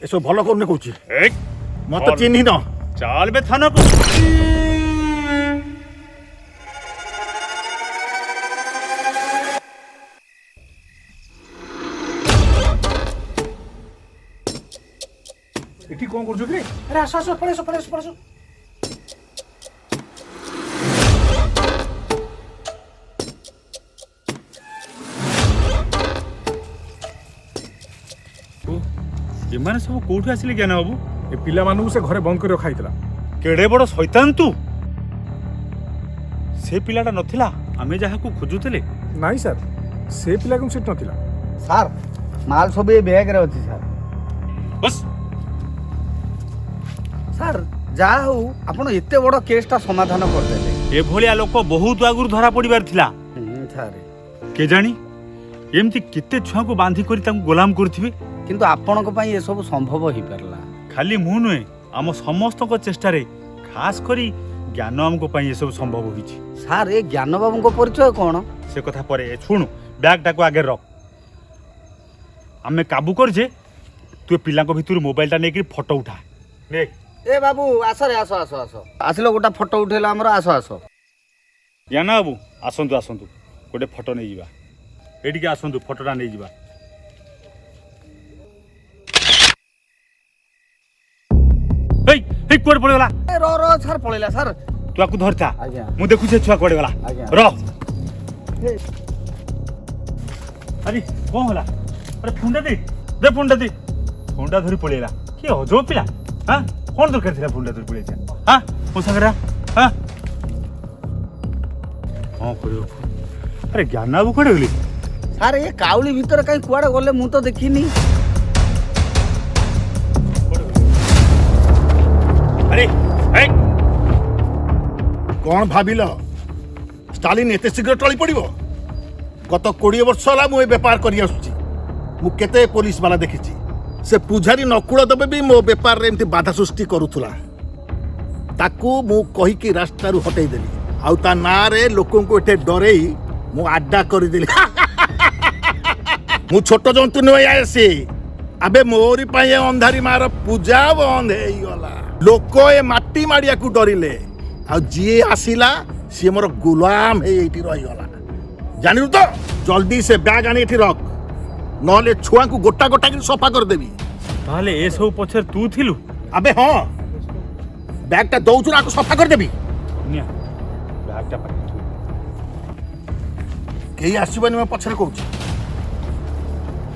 एसो भल कौन कौच एक मत चिन्ह न चाल बे थाना को एठी कौन करछु रे अरे आसो आसो पळेसो पळेसो पळेसो एमाने सब कोठु आसिले ज्ञान बाबू ए पिला मानु से घरे बंद कर खाइतला केड़े बड़ शैतान तू से पिलाटा नथिला आमे जहा को खोजुतले नाही सर से पिला को सेट नथिला सार माल सब ए बैग रे अछि सार बस सार जा हो आपण एते बड़ केसटा समाधान कर देले ए भलिया लोक बहुत आगुर धरा पड़िबार थिला सारे के जानी एमती केते छुआ को बांधी करी तांको गोलाम करथिबे किंतु आपण को पई ए सब संभव होई परला खाली मु नुहे आम समस्त को चेष्टा रे खास करी ज्ञान हमको पई ये सब संभव होईछि सार ए ज्ञान बाबू को परिचय कोन से कथा परे छुणु बैग टाको आगे रख आमे काबू कर जे तू पिला को भितर मोबाइल टा नेकरी फोटो उठा ने ए बाबू आसो रे आसो आसो आसो आसिलो गोटा फोटो उठेला हमर आसो आसो ज्ञान बाबू आसंतु आसंतु गोटे फोटो नै जिबा एडी के आसंतु फोटोटा नै जिबा हेई हेई कोड पड़ेला ए रो रो सर पळेला सर तू आकु धरता आज्ञा मु देखु छे छुआ कोड गला आज्ञा। र ए अरे कोन होला अरे फुंडा दे फुंडा धरी पळेला के अजो पिला हां कोन दरकार थिला फुंडा धरी पळेछा हां ओ संगरा हां हां करियो अरे ज्ञान बाबू कोडे गेली सर ए काउली भीतर काई कुआडे गले मु तो देखिनी अरे ए कौन भाविल स्टालिन एते शीघ्र टली पड़िबो गत 20 वर्ष होला मु ए व्यापार करि आसुची मु केते पुलिस वाला देखिची से पुजारी नकुल दबे भी मो व्यापार रे एमती बाधा सृष्टि करूथुला ताकू मु कहि कि रास्ता रु हटै देली आउ ता ना रे लोकन को एते डरेई मु अड्डा करि देली मु छोट जंतु न आसी अबे मोरी पाए अंधारी मार पूजा बंद हेई गला लोक ए माटी माड़िया को डरिले आ जी आसिला सी मोर गुलाम हे एठी रही गला जानिरु तो जल्दी से बैग आनी एठी रख नले छुआ को गोटा गोटा के सफा कर देबी ताले ए सब पछर तू थिलु अबे हां बैग ता दौचुरा को सफा कर देबी निया बैग टा पाके केही आसीबनी मैं पछरे कहूची